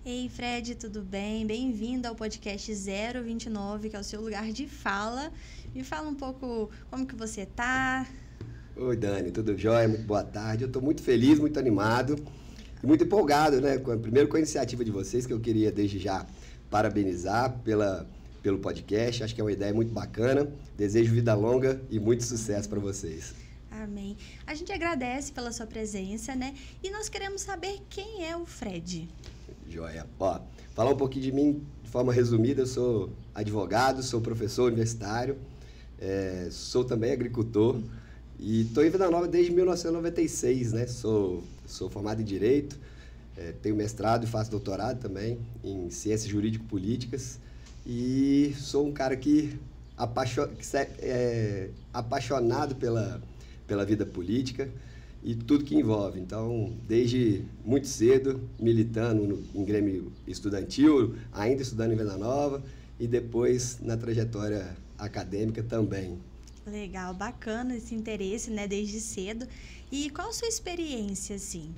Ei, Fred, tudo bem? Bem-vindo ao podcast 029, que é o seu lugar de fala. Me fala um pouco como que você tá. Oi, Dani, tudo jóia? Muito boa tarde. Eu estou muito feliz, muito animado e muito empolgado, né? Primeiro com a iniciativa de vocês, que eu queria desde já parabenizar pelo podcast. Acho que é uma ideia muito bacana. Desejo vida longa e muito sucesso para vocês. Amém. A gente agradece pela sua presença, né? E nós queremos saber quem é o Fred. Joia. Ó, falar um pouquinho de mim de forma resumida. Eu sou advogado, sou professor universitário, sou também agricultor e estou em Venda Nova desde 1996, né? Sou formado em Direito, tenho mestrado e faço doutorado também em Ciências Jurídico-Políticas e sou um cara que apaixonado pela vida política e tudo que envolve. Então, desde muito cedo, militando em grêmio estudantil, ainda estudando em Venda Nova e depois na trajetória acadêmica também. Legal, bacana esse interesse, né, desde cedo. E qual a sua experiência, assim,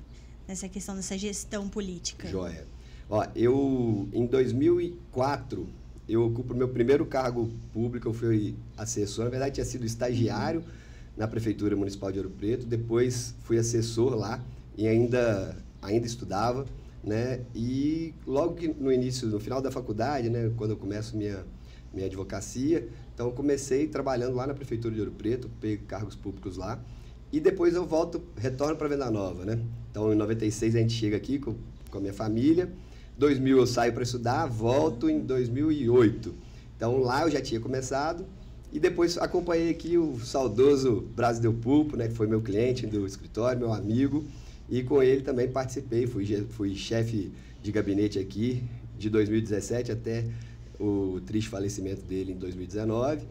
nessa questão dessa gestão política? Joia. Ó, eu, em 2004, eu ocupo o meu primeiro cargo público, eu fui assessor, na verdade tinha sido estagiário na Prefeitura Municipal de Ouro Preto, depois fui assessor lá e ainda estudava, né? E logo que no final da faculdade, né, quando eu começo minha advocacia, então eu comecei trabalhando lá na Prefeitura de Ouro Preto, peguei cargos públicos lá, e depois eu retorno para Venda Nova, né? Então em 96 a gente chega aqui com a minha família, 2000 eu saio para estudar, volto em 2008. Então lá eu já tinha começado, e depois acompanhei aqui o saudoso Braz Del Pulpo, né, que foi meu cliente do escritório, meu amigo, e com ele também participei, fui chefe de gabinete aqui de 2017 até o triste falecimento dele em 2019.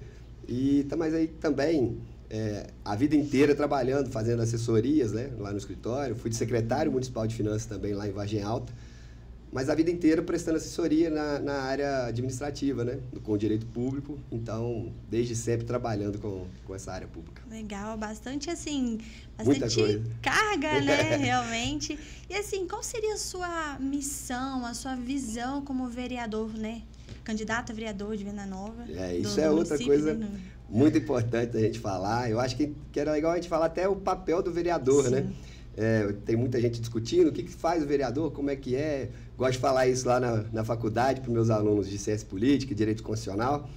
Mas aí também a vida inteira trabalhando, fazendo assessorias, né, lá no escritório, fui de secretário municipal de finanças também lá em Vargem Alta, mas a vida inteira prestando assessoria na área administrativa, né? Com o direito público, então, desde sempre trabalhando com essa área pública. Legal, bastante Muita coisa. Carga, né, realmente. E assim, qual seria a sua missão, a sua visão como vereador, né? Candidato a vereador de Venda Nova. Isso é outra coisa muito importante da gente falar. Eu acho que era legal a gente falar até o papel do vereador, Sim. né? Tem muita gente discutindo o que faz o vereador, como é que é. Gosto de falar isso lá na faculdade para os meus alunos de Ciência Política e Direito Constitucional.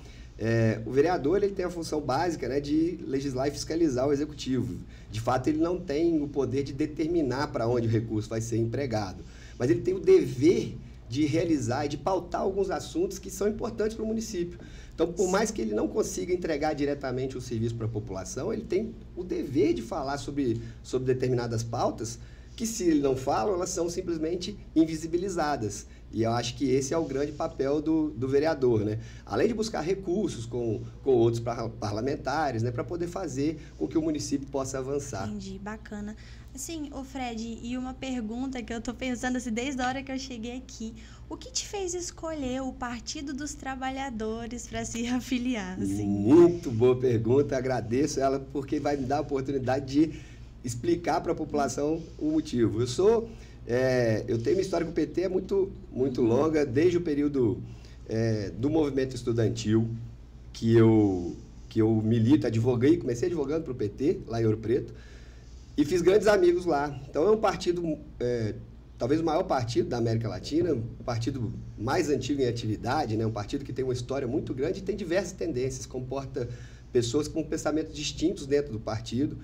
O vereador ele tem a função básica, né, de legislar e fiscalizar o executivo. De fato, ele não tem o poder de determinar para onde o recurso vai ser empregado, mas ele tem o dever de realizar e de pautar alguns assuntos que são importantes para o município. Então, por mais que ele não consiga entregar diretamente o serviço para a população, ele tem o dever de falar sobre determinadas pautas que, se ele não fala, elas são simplesmente invisibilizadas. E eu acho que esse é o grande papel do vereador, né? Além de buscar recursos com outros parlamentares, né, para poder fazer com que o município possa avançar. Entendi, bacana. Assim, ô Fred, e uma pergunta que eu tô pensando assim, desde a hora que eu cheguei aqui, o que te fez escolher o Partido dos Trabalhadores para se afiliar? Assim? Muito boa pergunta, agradeço ela porque vai me dar a oportunidade de explicar para a população o motivo. Eu tenho uma história com o PT muito, muito longa, desde o período do movimento estudantil, que eu milito, comecei advogando para o PT, lá em Ouro Preto, e fiz grandes amigos lá. Então é um partido, talvez o maior partido da América Latina, o partido mais antigo em atividade, né? Um partido que tem uma história muito grande e tem diversas tendências, comporta pessoas com pensamentos distintos dentro do partido,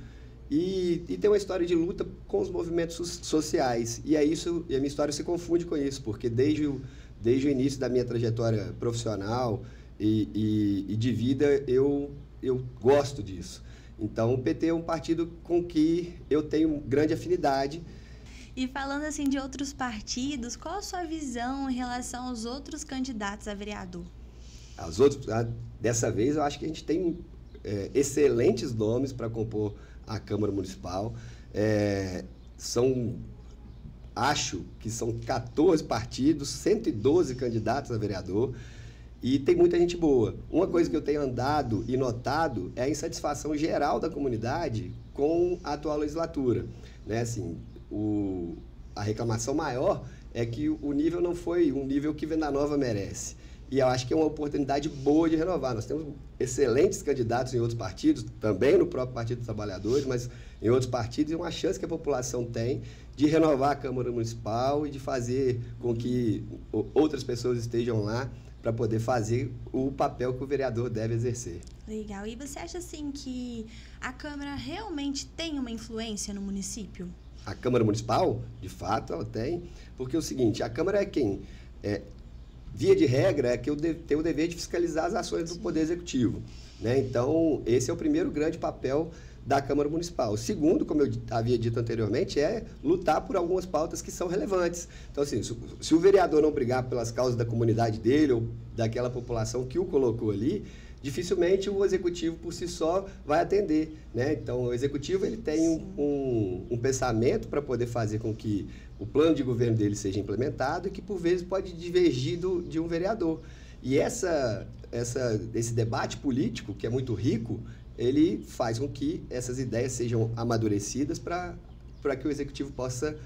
e tem uma história de luta com os movimentos sociais. E a minha história se confunde com isso, porque desde o início da minha trajetória profissional e de vida, eu gosto disso. Então, o PT é um partido com que eu tenho grande afinidade. E falando assim de outros partidos, qual a sua visão em relação aos outros candidatos a vereador? Dessa vez, eu acho que a gente tem excelentes nomes para compor a Câmara Municipal. Acho que são 14 partidos, 112 candidatos a vereador. E tem muita gente boa. Uma coisa que eu tenho andado e notado é a insatisfação geral da comunidade com a atual legislatura, né? Assim, a reclamação maior é que o nível não foi um nível que Venda Nova merece. E eu acho que é uma oportunidade boa de renovar. Nós temos excelentes candidatos em outros partidos, também no próprio Partido dos Trabalhadores, mas em outros partidos, e uma chance que a população tem de renovar a Câmara Municipal e de fazer com que outras pessoas estejam lá para poder fazer o papel que o vereador deve exercer. Legal. E você acha, assim, que a Câmara realmente tem uma influência no município? A Câmara Municipal, de fato, ela tem, porque é o seguinte, a Câmara é quem? Via de regra, é que tem o dever de fiscalizar as ações do Poder Executivo, né? Então, esse é o primeiro grande papel da Câmara Municipal. O segundo, como eu havia dito anteriormente, é lutar por algumas pautas que são relevantes. Então, assim, se o vereador não brigar pelas causas da comunidade dele ou daquela população que o colocou ali, dificilmente o Executivo por si só vai atender, né? Então, o Executivo ele tem um pensamento para poder fazer com que o plano de governo dele seja implementado e que, por vezes, pode divergir de um vereador. E esse debate político, que é muito rico, ele faz com que essas ideias sejam amadurecidas para que o Executivo possa,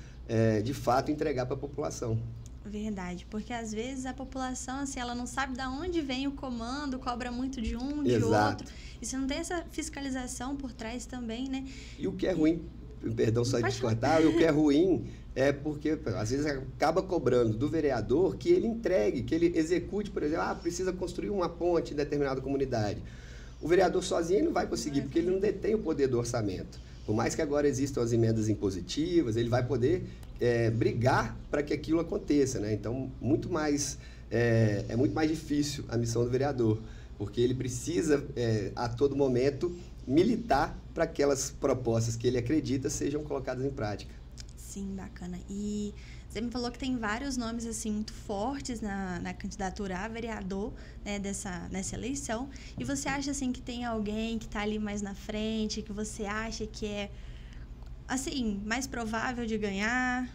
de fato, entregar para a população. Verdade, porque às vezes a população, assim, ela não sabe de onde vem o comando, cobra muito de um, de Exato. outro. E se não tem essa fiscalização por trás também, né? E o que é ruim, perdão só de te cortar, e o que é ruim é porque, às vezes, acaba cobrando do vereador que ele entregue, que ele execute, por exemplo, precisa construir uma ponte em determinada comunidade. O vereador sozinho não vai conseguir, porque ele não detém o poder do orçamento. Por mais que agora existam as emendas impositivas, ele vai poder brigar para que aquilo aconteça, né? Então, é muito mais difícil a missão do vereador, porque ele precisa, a todo momento, militar para que aquelas propostas que ele acredita sejam colocadas em prática. Sim, bacana. E você me falou que tem vários nomes assim muito fortes na candidatura a vereador, né, nessa eleição. E você acha assim que tem alguém que está ali mais na frente, que você acha que é assim mais provável de ganhar?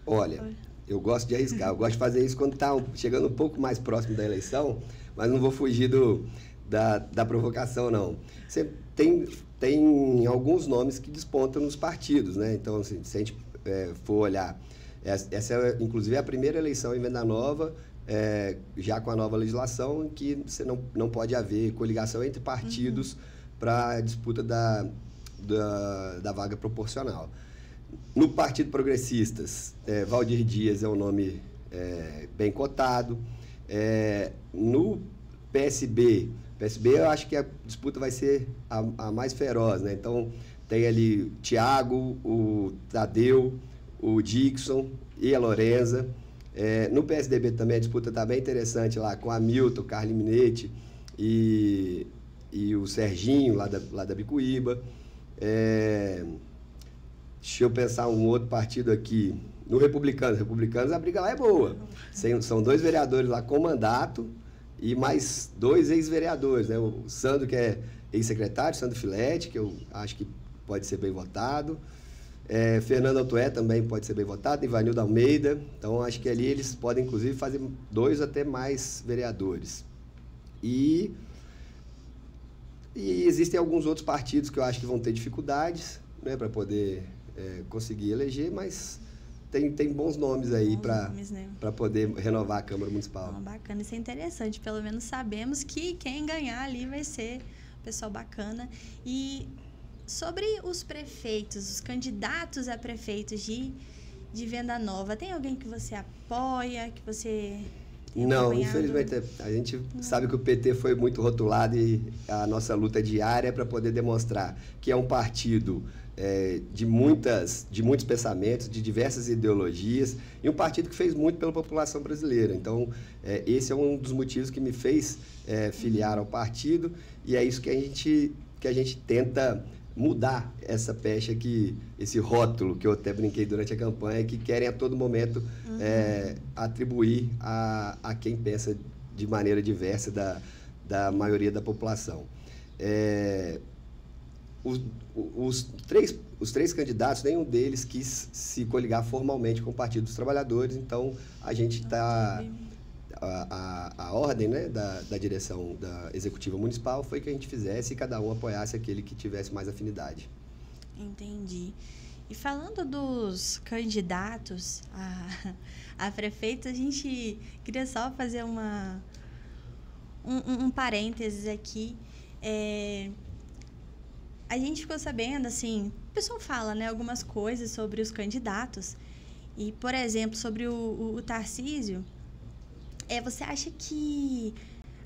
Olha, eu gosto de arriscar, eu gosto de fazer isso quando está chegando um pouco mais próximo da eleição, mas não vou fugir da provocação, não. Você tem alguns nomes que despontam nos partidos, né? Então, assim, se a gente for olhar, essa é, inclusive, a primeira eleição em Venda Nova, já com a nova legislação, em que você não pode haver coligação entre partidos para a disputa da vaga proporcional. No Partido Progressistas, Valdir Dias é um nome bem cotado. No PSB eu acho que a disputa vai ser a mais feroz, né? Então, tem ali o Thiago, o Tadeu, o Dixon e a Lorenza. No PSDB também a disputa está bem interessante lá, com a Hamilton, Carlos Minetti e o Serginho, lá da Bicuíba. Deixa eu pensar um outro partido aqui. No Republicanos a briga lá é boa. São 2 vereadores lá com mandato e mais 2 ex-vereadores, né? O Sandro, que é ex-secretário, Sandro Filete, que eu acho que pode ser bem votado. Fernando Altué também pode ser bem votado, Ivanildo Almeida. Então, acho que ali eles podem, inclusive, fazer 2 até mais vereadores. E existem alguns outros partidos que eu acho que vão ter dificuldades, né, para poder conseguir eleger, mas tem bons nomes aí para poder renovar a Câmara Municipal. Bacana, isso é interessante. Pelo menos sabemos que quem ganhar ali vai ser um pessoal bacana. E sobre os prefeitos, os candidatos a prefeitos de Venda Nova, tem alguém que você apoia, que você tem Não, acompanhado? Infelizmente, a gente sabe que o PT foi muito rotulado e a nossa luta diária é para poder demonstrar que é um partido de muitos pensamentos, de diversas ideologias, e um partido que fez muito pela população brasileira. Então, esse é um dos motivos que me fez filiar ao partido, e é isso que a gente tenta mudar essa pecha, esse rótulo que eu até brinquei durante a campanha, que querem a todo momento atribuir a quem pensa de maneira diversa da maioria da população. Os três candidatos, nenhum deles quis se coligar formalmente com o Partido dos Trabalhadores, então a gente está... A ordem, né, da direção da Executiva Municipal foi que a gente fizesse e cada um apoiasse aquele que tivesse mais afinidade. Entendi. E falando dos candidatos a prefeito, a gente queria só fazer um parênteses aqui. A gente ficou sabendo, assim, o pessoal fala, né, algumas coisas sobre os candidatos. E, por exemplo, sobre o Tarcísio, você acha que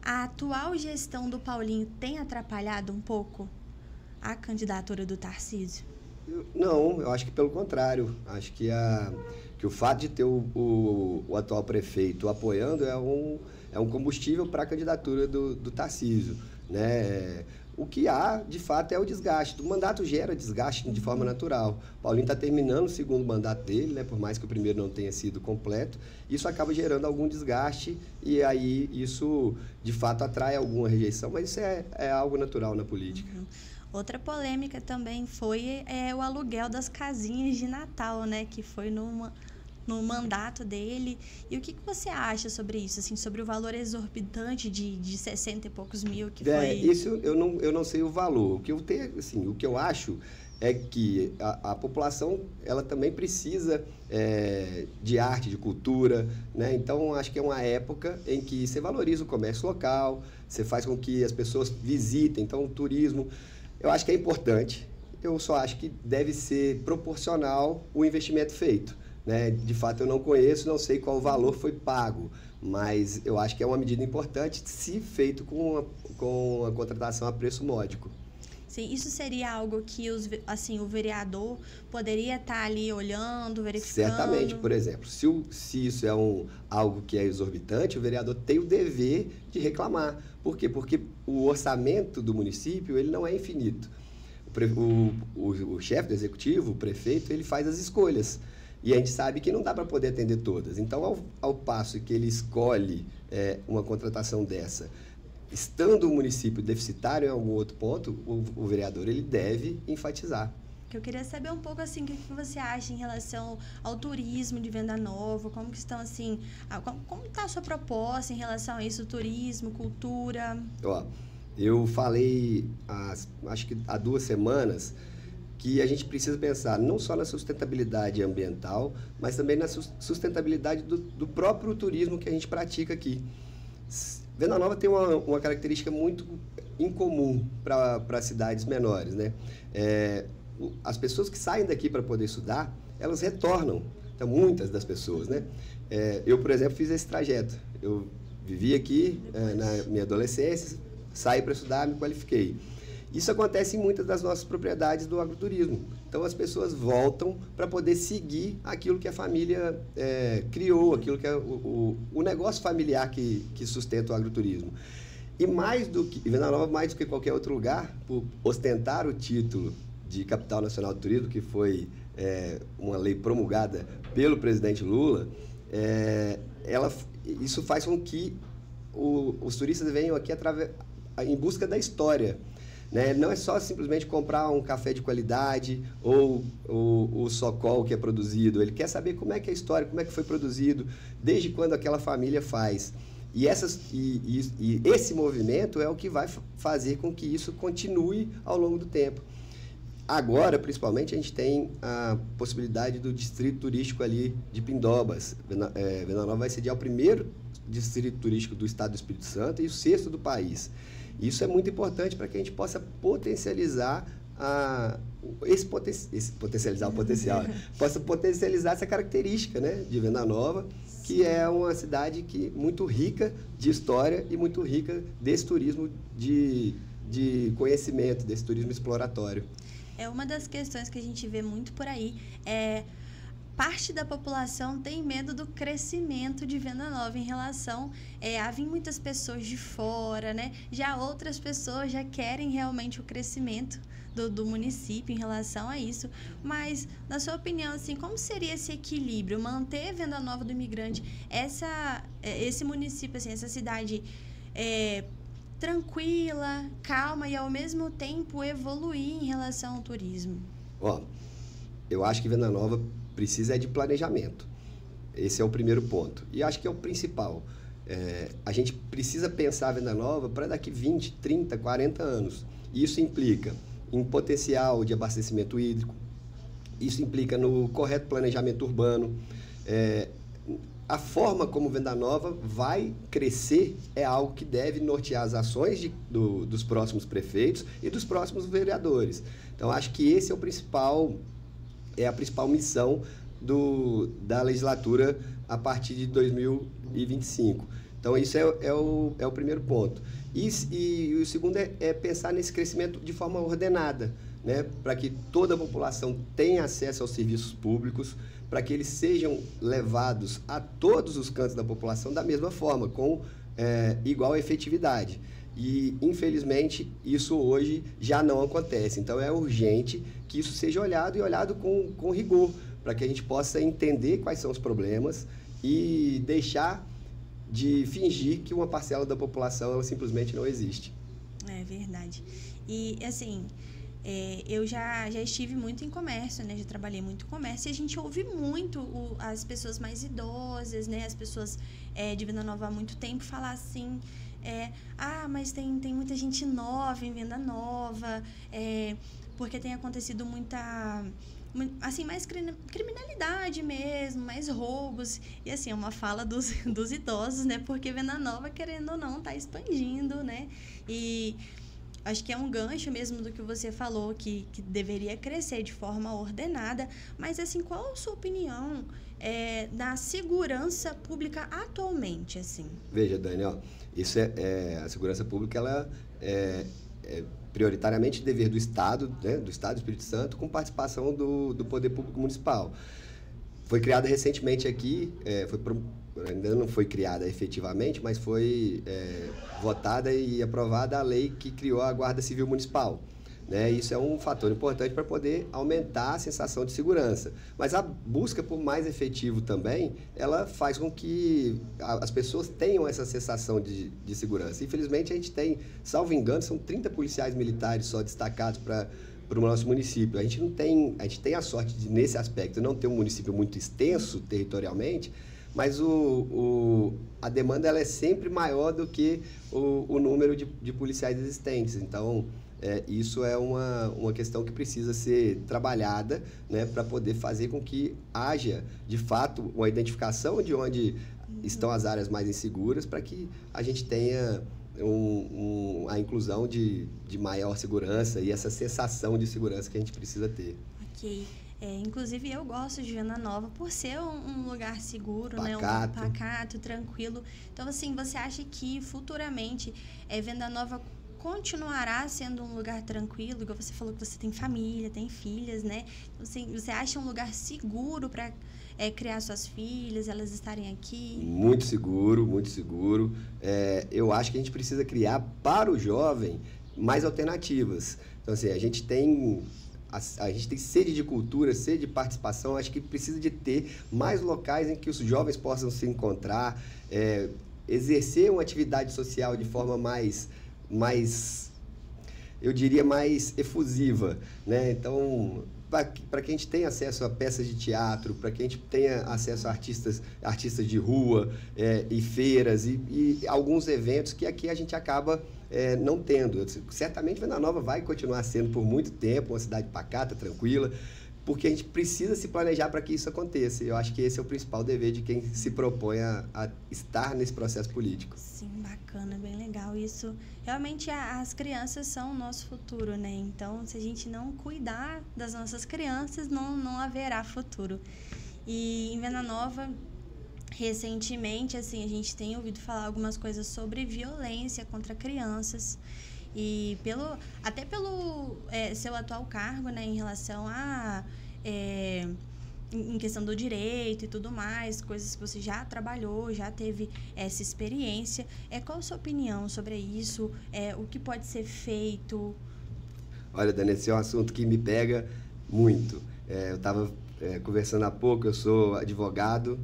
a atual gestão do Paulinho tem atrapalhado um pouco a candidatura do Tarcísio? Não, eu acho que pelo contrário. Acho que o fato de ter o atual prefeito apoiando é um combustível para a candidatura do Tarcísio, né? O que há, de fato, é o desgaste. O mandato gera desgaste de forma natural. Paulinho está terminando o segundo mandato dele, né? Por mais que o primeiro não tenha sido completo. Isso acaba gerando algum desgaste e aí isso, de fato, atrai alguma rejeição, mas isso é algo natural na política. Outra polêmica também foi o aluguel das casinhas de Natal, né? Que foi no mandato dele. E o que você acha sobre isso? Assim, sobre o valor exorbitante de 60 e poucos mil que foi... Isso eu não sei o valor. O que eu tenho, assim, o que eu acho é que a população ela também precisa de arte, de cultura, né? Então, acho que é uma época em que você valoriza o comércio local, você faz com que as pessoas visitem. Então, o turismo, eu acho que é importante. Eu só acho que deve ser proporcional o investimento feito, né? De fato, eu não conheço, não sei qual valor foi pago, mas eu acho que é uma medida importante se feito com a contratação a preço módico. Sim, isso seria algo que o vereador poderia estar ali olhando, verificando? Certamente, por exemplo, se isso é algo que é exorbitante, o vereador tem o dever de reclamar. Por quê? Porque o orçamento do município ele não é infinito. O chefe do executivo, o prefeito, ele faz as escolhas. E a gente sabe que não dá para poder atender todas. Então, ao passo que ele escolhe uma contratação dessa, estando o município deficitário em algum outro ponto, o vereador ele deve enfatizar. Eu queria saber um pouco assim, o que você acha em relação ao turismo de Venda Nova, como que estão assim, como está a sua proposta em relação a isso, turismo, cultura? Eu falei, acho que há 2 semanas, que a gente precisa pensar não só na sustentabilidade ambiental, mas também na sustentabilidade do próprio turismo que a gente pratica aqui. Venda Nova tem uma característica muito incomum para cidades menores, né? As pessoas que saem daqui para poder estudar, elas retornam. Então, muitas das pessoas, né? Eu, por exemplo, fiz esse trajeto. Eu vivi aqui na minha adolescência, saí para estudar, me qualifiquei. Isso acontece em muitas das nossas propriedades do agroturismo. Então, as pessoas voltam para poder seguir aquilo que a família criou, aquilo que é o negócio familiar que sustenta o agroturismo. E Venda Nova, mais do que qualquer outro lugar, por ostentar o título de Capital Nacional do Turismo, que foi uma lei promulgada pelo presidente Lula, isso faz com que os turistas venham aqui em busca da história. Né? Não é só simplesmente comprar um café de qualidade ou o Socol que é produzido. Ele quer saber como é que é a história, como é que foi produzido, desde quando aquela família faz. E esse movimento é o que vai fazer com que isso continue ao longo do tempo. Agora, principalmente, a gente tem a possibilidade do distrito turístico ali de Pindobas. Venda Nova vai sediar o primeiro distrito turístico do estado do Espírito Santo e o 6º do país. Isso é muito importante para que a gente possa potencializar potencializar o potencial, possa potencializar essa característica, né, de Venda Nova, que é uma cidade muito rica de história e muito rica desse turismo de conhecimento, desse turismo exploratório. Uma das questões que a gente vê muito por aí parte da população tem medo do crescimento de Venda Nova em relação a vir muitas pessoas de fora, né? Já outras pessoas já querem realmente o crescimento do município em relação a isso. Mas, na sua opinião, assim, como seria esse equilíbrio? Manter Venda Nova do Imigrante, esse município, assim, essa cidade tranquila, calma e, ao mesmo tempo, evoluir em relação ao turismo? Eu acho que Venda Nova precisa de planejamento. Esse é o primeiro ponto. E acho que é o principal. A gente precisa pensar a Venda Nova para daqui 20, 30, 40 anos. E isso implica em potencial de abastecimento hídrico, Isso implica no correto planejamento urbano. A forma como Venda Nova vai crescer é algo que deve nortear as ações dos próximos prefeitos e dos próximos vereadores. Então, acho que esse é a principal missão da legislatura a partir de 2025. Então, isso é o primeiro ponto. E o segundo é pensar nesse crescimento de forma ordenada, né? Para que toda a população tenha acesso aos serviços públicos, para que eles sejam levados a todos os cantos da população da mesma forma, com igual efetividade. E, infelizmente, isso hoje já não acontece. Então, é urgente que isso seja olhado e olhado com rigor, para que a gente possa entender quais são os problemas e deixar de fingir que uma parcela da população ela simplesmente não existe. É verdade. E, assim, eu já estive muito em comércio, né? Já trabalhei muito em comércio e a gente ouve muito as pessoas mais idosas, né? As pessoas de Venda Nova há muito tempo falar assim... mas tem muita gente nova em Venda Nova, porque tem acontecido assim, mais criminalidade mesmo, mais roubos. E assim, é uma fala dos idosos, né? Porque Venda Nova, querendo ou não, está expandindo, né? E acho que é um gancho mesmo do que você falou, que deveria crescer de forma ordenada. Mas, assim, qual a sua opinião da segurança pública atualmente, assim? Veja, Daniel, isso a segurança pública, ela é prioritariamente dever do Estado, né, do Estado do Espírito Santo, com participação do Poder Público Municipal. Foi criada recentemente aqui, ainda não foi criada efetivamente, mas foi votada e aprovada a lei que criou a Guarda Civil Municipal. Né? Isso é um fator importante para poder aumentar a sensação de segurança. Mas a busca por mais efetivo também, ela faz com que as pessoas tenham essa sensação de segurança. Infelizmente, a gente tem, salvo engano, são 30 policiais militares só destacados para o nosso município. A gente tem a sorte de, nesse aspecto, não ter um município muito extenso territorialmente, mas a demanda ela é sempre maior do que o número de policiais existentes. Então, isso é uma questão que precisa ser trabalhada, né, para poder fazer com que haja, de fato, uma identificação de onde estão as áreas mais inseguras, para que a gente tenha a inclusão de maior segurança e essa sensação de segurança que a gente precisa ter. Ok. Inclusive, eu gosto de Venda Nova por ser um lugar seguro, pacato. Né? Pacato, tranquilo. Então, assim, você acha que futuramente Venda Nova continuará sendo um lugar tranquilo, igual você falou que você tem família, tem filhas, né? Então, assim, você acha um lugar seguro para criar suas filhas, elas estarem aqui? Muito seguro, muito seguro. Eu acho que a gente precisa criar para o jovem mais alternativas. Então, assim, a gente tem sede de cultura, sede de participação. Acho que precisa de ter mais locais em que os jovens possam se encontrar, exercer uma atividade social de forma mais, eu diria, mais efusiva, né? Então, para que a gente tenha acesso a peças de teatro, para que a gente tenha acesso a artistas de rua e feiras e alguns eventos que aqui a gente acaba não tendo. Certamente Venda Nova vai continuar sendo por muito tempo uma cidade pacata, tranquila, porque a gente precisa se planejar para que isso aconteça. Eu acho que esse é o principal dever de quem se propõe a estar nesse processo político. Sim, bacana, bem legal. Isso, realmente, as crianças são o nosso futuro, né? Então, se a gente não cuidar das nossas crianças, não haverá futuro. E em Venda Nova, recentemente, assim, a gente tem ouvido falar algumas coisas sobre violência contra crianças. E até pelo seu atual cargo, né, em relação em questão do direito e tudo mais, coisas que você já trabalhou, já teve essa experiência. Qual a sua opinião sobre isso? O que pode ser feito? Olha, Dani, esse é um assunto que me pega muito. Eu estava conversando há pouco, eu sou advogado,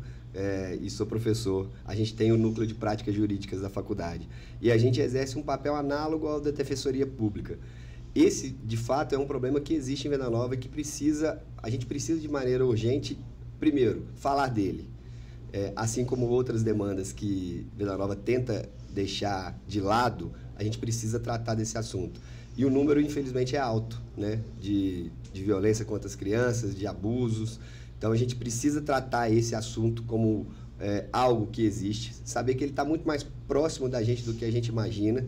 e sou professor. A gente tem o núcleo de práticas jurídicas da faculdade e a gente exerce um papel análogo ao da Defensoria Pública. Esse, de fato, é um problema que existe em Venda Nova e que a gente precisa de maneira urgente, primeiro, falar dele. Assim como outras demandas que Venda Nova tenta deixar de lado, a gente precisa tratar desse assunto. e o número, infelizmente, é alto, né? De violência contra as crianças, de abusos. Então, a gente precisa tratar esse assunto como algo que existe, saber que ele está muito mais próximo da gente do que a gente imagina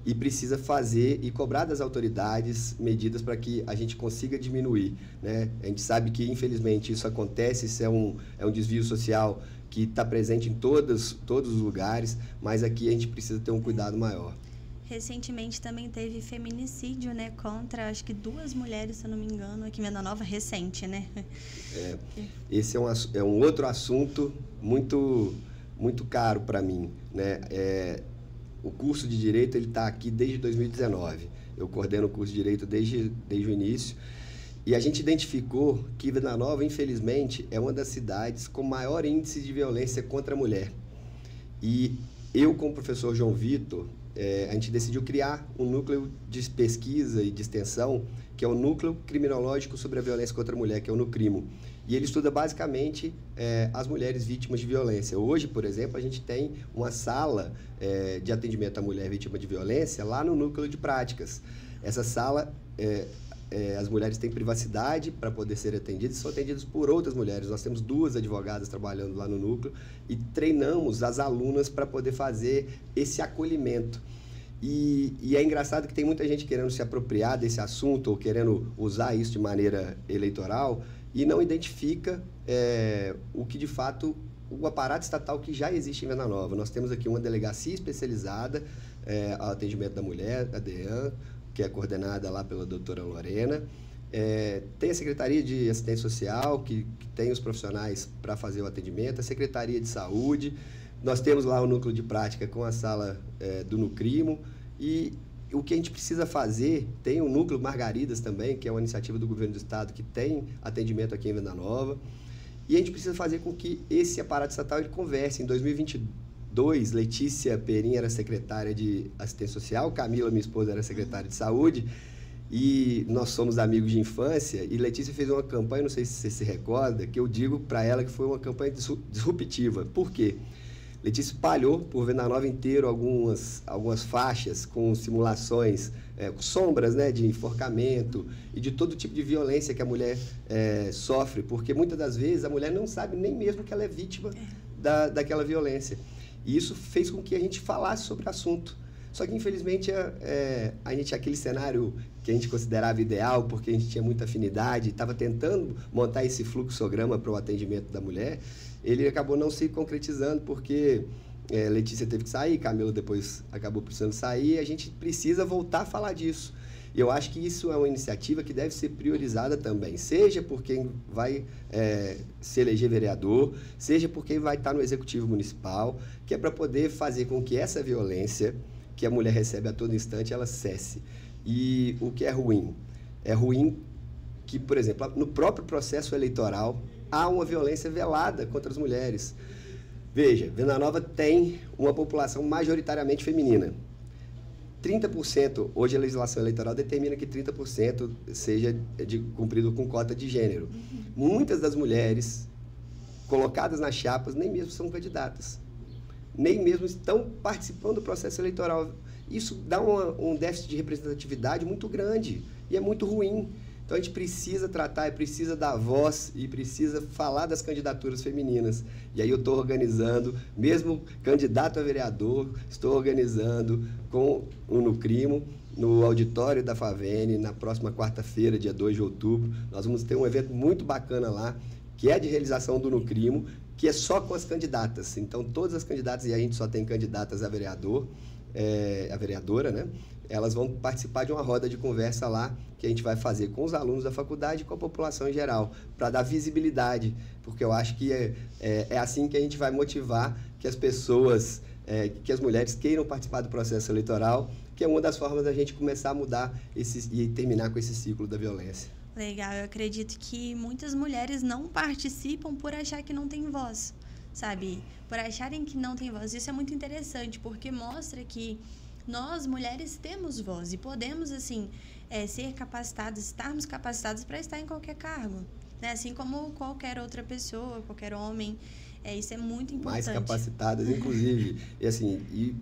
e precisa fazer e cobrar das autoridades medidas para que a gente consiga diminuir, né? A gente sabe que, infelizmente, isso acontece, isso é um desvio social que está presente em todos os lugares, mas aqui a gente precisa ter um cuidado maior. Recentemente também teve feminicídio, né, contra, acho que 2 mulheres, se eu não me engano, aqui em Venda Nova, recente, né? Esse é um outro assunto muito, muito caro para mim, né? O curso de Direito está aqui desde 2019. Eu coordeno o curso de Direito desde o início. E a gente identificou que Venda Nova, infelizmente, é uma das cidades com maior índice de violência contra a mulher. E eu, como professor João Vitor, a gente decidiu criar um núcleo de pesquisa e de extensão, que é o Núcleo Criminológico sobre a Violência contra a Mulher, que é o NUCRIMO. E ele estuda basicamente as mulheres vítimas de violência. Hoje, por exemplo, a gente tem uma sala de atendimento à mulher vítima de violência lá no Núcleo de Práticas. Essa sala, as mulheres têm privacidade para poder ser atendidas e são atendidas por outras mulheres. Nós temos 2 advogadas trabalhando lá no núcleo e treinamos as alunas para poder fazer esse acolhimento. E é engraçado que tem muita gente querendo se apropriar desse assunto ou querendo usar isso de maneira eleitoral e não identifica o que, de fato, o aparato estatal que já existe em Venda Nova. Nós temos aqui uma delegacia especializada ao atendimento da mulher, a DEAN, que é coordenada lá pela doutora Lorena. Tem a Secretaria de Assistência Social, que tem os profissionais para fazer o atendimento, a Secretaria de Saúde. Nós temos lá o núcleo de prática com a sala do NUCRIMO. E o que a gente precisa fazer, tem o núcleo Margaridas também, que é uma iniciativa do governo do estado que tem atendimento aqui em Venda Nova. E a gente precisa fazer com que esse aparato estatal ele converse. Em 2022, Letícia Perim era secretária de Assistência Social, Camila, minha esposa, era secretária de Saúde, e nós somos amigos de infância, e Letícia fez uma campanha, não sei se você se recorda, que eu digo para ela que foi uma campanha disruptiva. Por quê? Letícia espalhou por Venda Nova inteiro algumas faixas com simulações, com sombras, né, de enforcamento e de todo tipo de violência que a mulher sofre, porque muitas das vezes a mulher não sabe nem mesmo que ela é vítima daquela violência. E isso fez com que a gente falasse sobre o assunto. Só que, infelizmente, a gente, aquele cenário que a gente considerava ideal, porque a gente tinha muita afinidade, estava tentando montar esse fluxograma para o atendimento da mulher, ele acabou não se concretizando, porque Letícia teve que sair, Camila depois acabou precisando sair, e a gente precisa voltar a falar disso. E eu acho que isso é uma iniciativa que deve ser priorizada também, seja por quem vai se eleger vereador, seja por quem vai estar no Executivo Municipal, que é para poder fazer com que essa violência que a mulher recebe a todo instante, ela cesse. E o que é ruim? É ruim que, por exemplo, no próprio processo eleitoral, há uma violência velada contra as mulheres. Veja, Venda Nova tem uma população majoritariamente feminina. 30%, hoje a legislação eleitoral determina que 30% seja cumprido com cota de gênero. Muitas das mulheres colocadas nas chapas nem mesmo são candidatas, nem mesmo estão participando do processo eleitoral. Isso dá um déficit de representatividade muito grande e é muito ruim. Então, a gente precisa tratar, precisa dar voz e precisa falar das candidaturas femininas. E aí eu estou organizando, mesmo candidato a vereador, estou organizando com o NUCRIMO, no auditório da Favene, na próxima quarta-feira, dia 2 de outubro. Nós vamos ter um evento muito bacana lá, que é de realização do NUCRIMO, que é só com as candidatas. Então, todas as candidatas, e a gente só tem candidatas a vereador, a vereadora, né? Elas vão participar de uma roda de conversa lá, que a gente vai fazer com os alunos da faculdade e com a população em geral, para dar visibilidade, porque eu acho que é assim que a gente vai motivar que as pessoas, que as mulheres queiram participar do processo eleitoral, que é uma das formas da gente começar a mudar e terminar com esse ciclo da violência. Legal, eu acredito que muitas mulheres não participam por achar que não tem voz, sabe? Por acharem que não tem voz. Isso é muito interessante, porque mostra que nós, mulheres, temos voz e podemos, assim, ser capacitadas, estarmos capacitadas para estar em qualquer cargo, né? Assim como qualquer outra pessoa, qualquer homem. Isso é muito importante. Mais capacitadas, inclusive. E assim,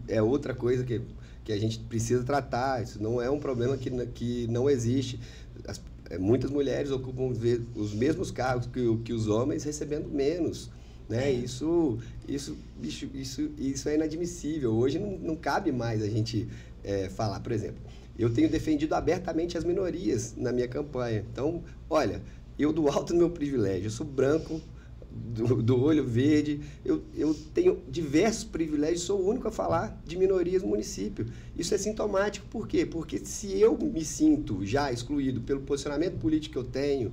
é outra coisa que a gente precisa tratar. Isso não é um problema que não existe. Muitas mulheres ocupam os mesmos cargos que os homens, recebendo menos. Né? Isso é inadmissível. Hoje não cabe mais a gente falar. Por exemplo, eu tenho defendido abertamente as minorias na minha campanha. Então, olha, eu do alto do meu privilégio, eu sou branco, do olho verde, eu tenho diversos privilégios, sou o único a falar de minorias no município. Isso é sintomático, por quê? Porque se eu me sinto já excluído pelo posicionamento político que eu tenho,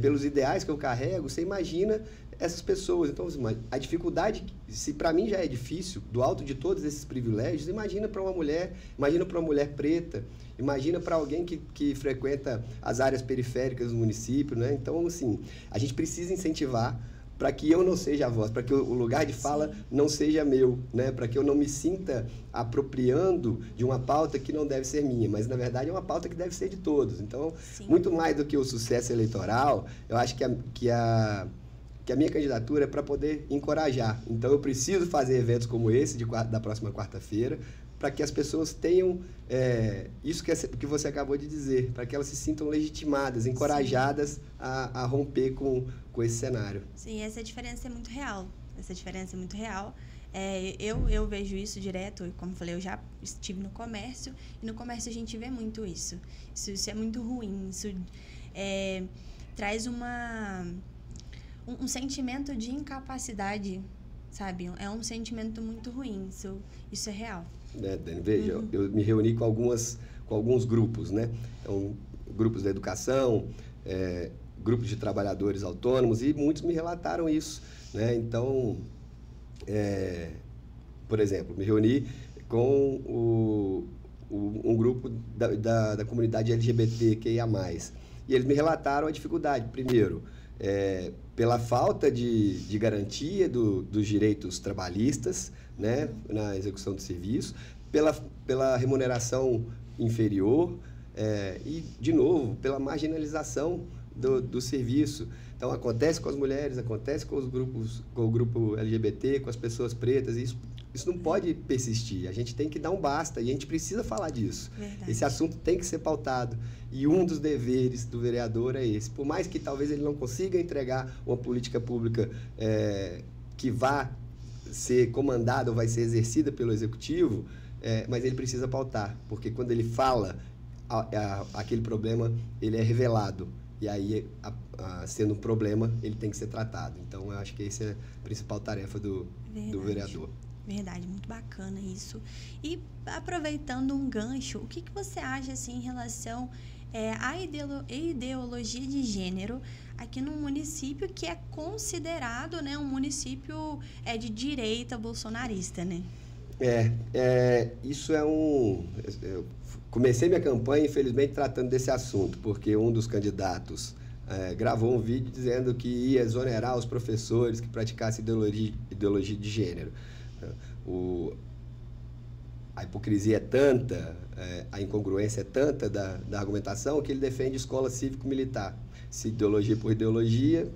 pelos ideais que eu carrego, você imagina essas pessoas. Então, a dificuldade, se para mim já é difícil, do alto de todos esses privilégios, imagina para uma mulher preta, imagina para alguém que frequenta as áreas periféricas do município, né? Então, assim, a gente precisa incentivar para que eu não seja a voz, para que o lugar de fala não seja meu, né? Para que eu não me sinta apropriando de uma pauta que não deve ser minha, mas, na verdade, é uma pauta que deve ser de todos. Então, muito mais do que o sucesso eleitoral, eu acho que a minha candidatura é para poder encorajar. Então, eu preciso fazer eventos como esse da próxima quarta-feira, para que as pessoas tenham isso que você acabou de dizer, para que elas se sintam legitimadas, encorajadas a romper com esse cenário. Sim, essa diferença é muito real. Eu vejo isso direto, como eu falei, eu já estive no comércio, e no comércio a gente vê muito isso. Isso é muito ruim, isso traz um sentimento de incapacidade, sabe? É um sentimento muito ruim, isso é real. Dani, veja, eu me reuni com alguns grupos, né? Então, grupos da educação, grupos de trabalhadores autônomos, e muitos me relataram isso, né? Então, por exemplo, me reuni com um grupo da comunidade LGBTQIA+, e eles me relataram a dificuldade, primeiro, pela falta de garantia dos direitos trabalhistas, né, na execução do serviço, pela remuneração inferior e, de novo, pela marginalização do serviço. Então, acontece com as mulheres, acontece com o grupo LGBT, com as pessoas pretas, e isso não pode persistir. A gente tem que dar um basta, e a gente precisa falar disso. Verdade. Esse assunto tem que ser pautado. E um dos deveres do vereador é esse. Por mais que talvez ele não consiga entregar uma política pública que vá ser comandada ou vai ser exercida pelo executivo, mas ele precisa pautar, porque quando ele fala, aquele problema ele é revelado. E aí, sendo um problema, ele tem que ser tratado. Então, eu acho que essa é a principal tarefa do vereador. Verdade, muito bacana isso. E, aproveitando um gancho, o que você acha assim, em relação à ideologia de gênero aqui num município que é considerado, né, um município de direita bolsonarista, né? Isso eu comecei minha campanha, infelizmente, tratando desse assunto, porque um dos candidatos gravou um vídeo dizendo que ia exonerar os professores que praticassem ideologia de gênero. A hipocrisia é tanta, a incongruência é tanta da argumentação, que ele defende escola cívico-militar. Se ideologia por ideologia,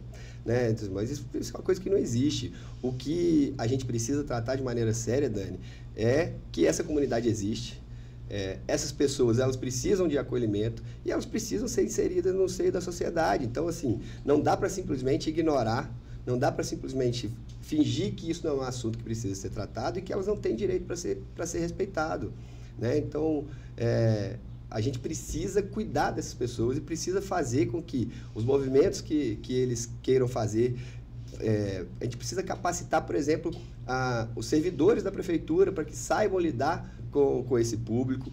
né? Mas isso é uma coisa que não existe. O que a gente precisa tratar de maneira séria, Dani, é que essa comunidade existe. Essas pessoas, elas precisam de acolhimento e elas precisam ser inseridas no seio da sociedade. Então, assim, não dá para simplesmente ignorar, não dá para simplesmente fingir que isso não é um assunto que precisa ser tratado e que elas não têm direito para ser respeitado, né? Então, a gente precisa cuidar dessas pessoas e precisa fazer com que os movimentos que eles queiram fazer, a gente precisa capacitar, por exemplo, os servidores da prefeitura para que saibam lidar com esse público.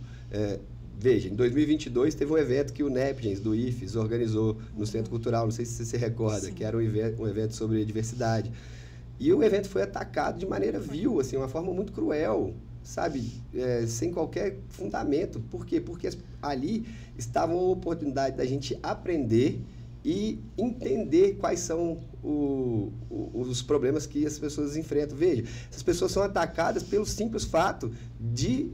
Veja, em 2022 teve um evento que o NEPGENS, do IFES, organizou no Centro Cultural, não sei se você se recorda, Sim. que era um evento sobre diversidade. E o evento foi atacado de maneira vil, assim, uma forma muito cruel, sabe? Sem qualquer fundamento. Por quê? Porque ali estava uma oportunidade da gente aprender e entender quais são os problemas que as pessoas enfrentam. Veja, essas pessoas são atacadas pelo simples fato de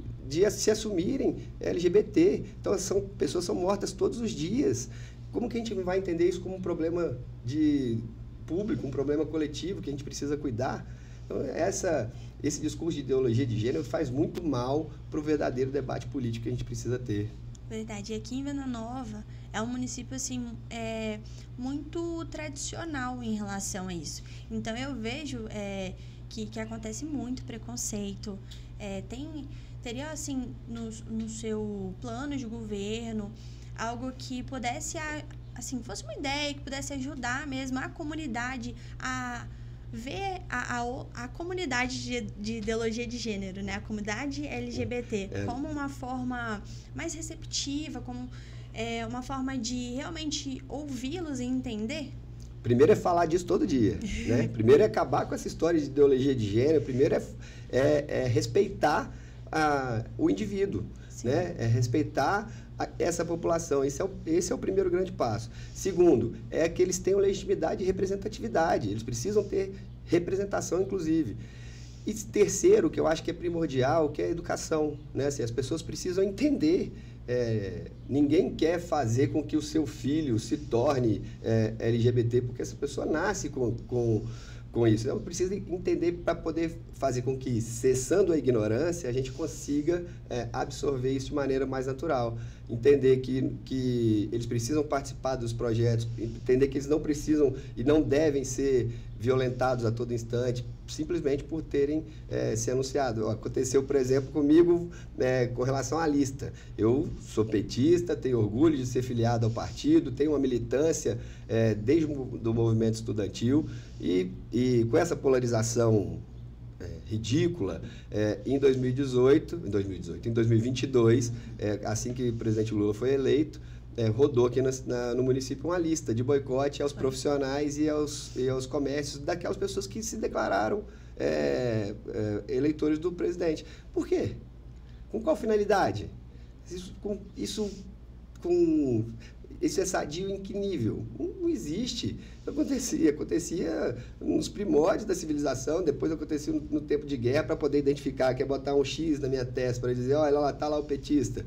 se assumirem LGBT. Então, pessoas são mortas todos os dias. Como que a gente vai entender isso como um problema de público, um problema coletivo que a gente precisa cuidar. Então, esse discurso de ideologia de gênero faz muito mal para o verdadeiro debate político que a gente precisa ter. Verdade. E aqui em Venda Nova é um município assim, muito tradicional em relação a isso. Então, eu vejo que acontece muito preconceito. Teria, assim, no seu plano de governo, algo que pudesse, assim, fosse uma ideia que pudesse ajudar mesmo a comunidade a ver a comunidade de ideologia de gênero, né? A comunidade LGBT como uma forma mais receptiva, como uma forma de realmente ouvi-los e entender? Primeiro é falar disso todo dia, né? Primeiro é acabar com essa história de ideologia de gênero, primeiro é respeitar o indivíduo, né? É respeitar essa população. Esse é o primeiro grande passo. Segundo, é que eles tenham legitimidade e representatividade. Eles precisam ter representação, inclusive. E terceiro, que eu acho que é primordial, que é a educação, né? Assim, as pessoas precisam entender. Ninguém quer fazer com que o seu filho se torne LGBT, porque essa pessoa nasce com isso. Então, precisa entender para poder fazer com que, cessando a ignorância, a gente consiga absorver isso de maneira mais natural. Entender que eles precisam participar dos projetos, entender que eles não precisam e não devem ser violentados a todo instante, simplesmente por terem se anunciado. Aconteceu, por exemplo, comigo com relação à lista. Eu sou petista, tenho orgulho de ser filiado ao partido, tenho uma militância desde o movimento estudantil e com essa polarização ridícula, em 2022, assim que o presidente Lula foi eleito, rodou aqui no município uma lista de boicote aos profissionais e aos comércios daquelas pessoas que se declararam eleitores do presidente. Por quê? Com qual finalidade? Isso é sadio em que nível? Não existe. Acontecia nos primórdios da civilização, depois acontecia no tempo de guerra para poder identificar, quer botar um X na minha testa para dizer, olha lá, está lá o petista.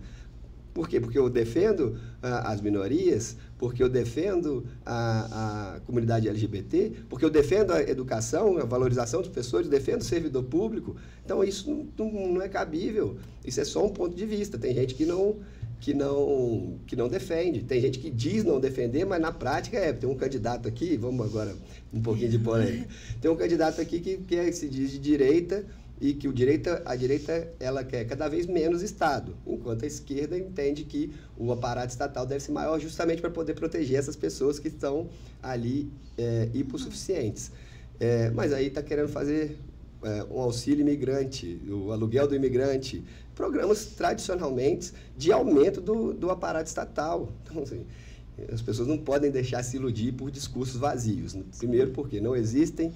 Por quê? Porque eu defendo as minorias, porque eu defendo a comunidade LGBT, porque eu defendo a educação, a valorização dos professores, eu defendo o servidor público. Então, isso não é cabível. Isso é só um ponto de vista. Tem gente que não defende. Tem gente que diz não defender, mas na prática tem um candidato aqui, vamos agora um pouquinho de polêmica. Tem um candidato aqui que se diz de direita, e que a direita ela quer cada vez menos Estado, enquanto a esquerda entende que o aparato estatal deve ser maior justamente para poder proteger essas pessoas que estão ali hipossuficientes. Mas aí está querendo fazer um auxílio imigrante, o aluguel do imigrante, programas tradicionalmente de aumento do aparato estatal. Então, assim, as pessoas não podem deixar se iludir por discursos vazios. Primeiro, porque não existem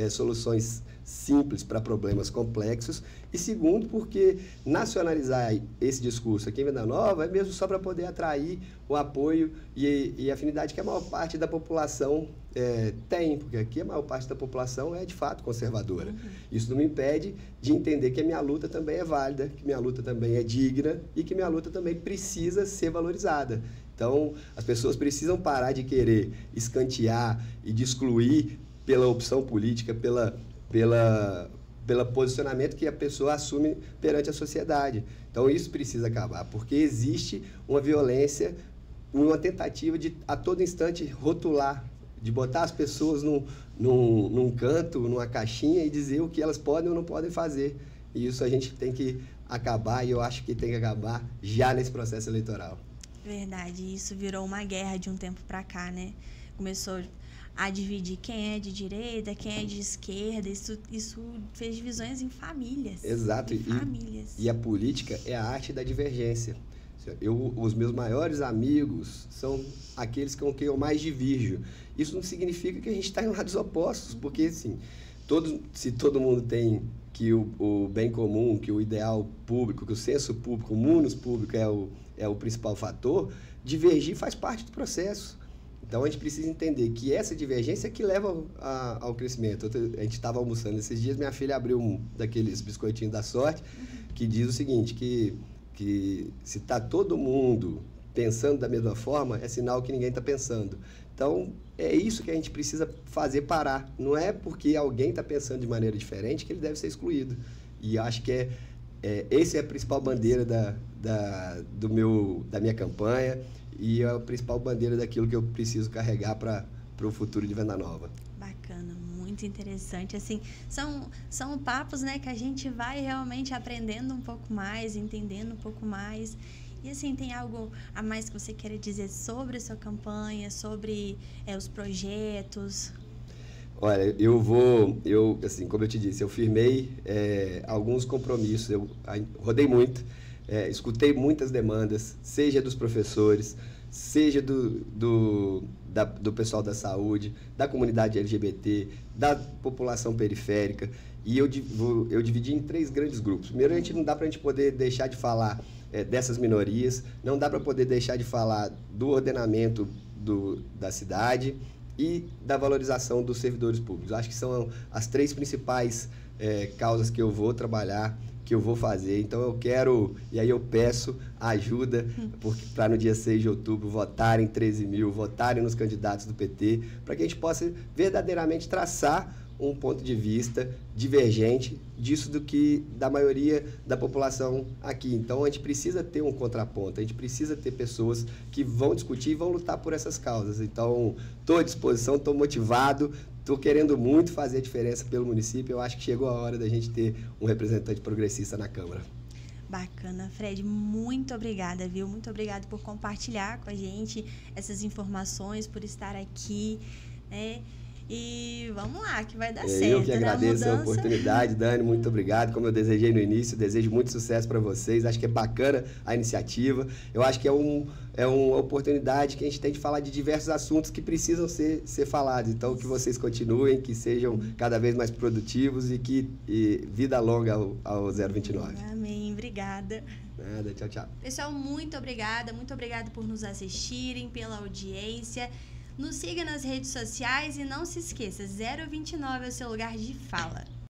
soluções simples para problemas complexos. E segundo, porque nacionalizar esse discurso aqui em Venda Nova é mesmo só para poder atrair o apoio e a afinidade que a maior parte da população tem, porque aqui a maior parte da população é de fato conservadora. Isso não me impede de entender que a minha luta também é válida, que minha luta também é digna e que minha luta também precisa ser valorizada. Então, as pessoas precisam parar de querer escantear e de excluir pela opção política, pelo posicionamento que a pessoa assume perante a sociedade. Então, isso precisa acabar, porque existe uma violência, uma tentativa de, a todo instante, rotular, de botar as pessoas num canto, numa caixinha e dizer o que elas podem ou não podem fazer. E isso a gente tem que acabar, e eu acho que tem que acabar já nesse processo eleitoral. Verdade, isso virou uma guerra de um tempo para cá, né? Começou a dividir quem é de direita, quem é de esquerda, isso fez divisões em famílias. Exato. E a política é a arte da divergência. Os meus maiores amigos são aqueles com quem eu mais divirjo. Isso não significa que a gente está em lados opostos, porque assim, se todo mundo tem que o bem comum, que o ideal público, que o senso público, o munus público é o principal fator, divergir faz parte do processo. Então, a gente precisa entender que essa divergência é que leva ao crescimento. A gente estava almoçando esses dias, minha filha abriu um daqueles biscoitinhos da sorte, que diz o seguinte, que se está todo mundo pensando da mesma forma, é sinal que ninguém está pensando. Então, é isso que a gente precisa fazer parar. Não é porque alguém está pensando de maneira diferente que ele deve ser excluído. E acho que essa é a principal bandeira da minha campanha e a principal bandeira daquilo que eu preciso carregar para o futuro de Venda Nova. Bacana, muito interessante. Assim, são papos, né, que a gente vai realmente aprendendo um pouco mais, entendendo um pouco mais. E assim, tem algo a mais que você queira dizer sobre a sua campanha, sobre os projetos? Olha, assim, como eu te disse, eu firmei alguns compromissos, eu rodei muito, escutei muitas demandas, seja dos professores, seja do pessoal da saúde, da comunidade LGBT, da população periférica, e eu dividi em 3 grandes grupos. Primeiro, não dá para a gente poder deixar de falar dessas minorias, não dá para poder deixar de falar do ordenamento da cidade e da valorização dos servidores públicos. Acho que são as 3 principais causas que eu vou trabalhar, que eu vou fazer. Então eu quero, e aí eu peço ajuda para no dia 6 de outubro votarem 13 mil, votarem nos candidatos do PT, para que a gente possa verdadeiramente traçar um ponto de vista divergente disso da maioria da população aqui. Então, a gente precisa ter um contraponto, a gente precisa ter pessoas que vão discutir e vão lutar por essas causas. Então, estou à disposição, estou motivado, estou querendo muito fazer a diferença pelo município. Eu acho que chegou a hora da gente ter um representante progressista na Câmara. Bacana, Fred, muito obrigada, viu? Muito obrigada por compartilhar com a gente essas informações, por estar aqui, né? E vamos lá, que vai dar certo. Eu que agradeço a oportunidade, Dani, muito obrigado. Como eu desejei no início, desejo muito sucesso para vocês. Acho que é bacana a iniciativa. Eu acho que é uma oportunidade que a gente tem de falar de diversos assuntos que precisam ser falados. Então, que vocês continuem, que sejam cada vez mais produtivos e vida longa ao 029. Amém, obrigada. Nada, tchau, tchau. Pessoal, muito obrigada por nos assistirem, pela audiência. Nos siga nas redes sociais e não se esqueça, 029 é o seu lugar de fala.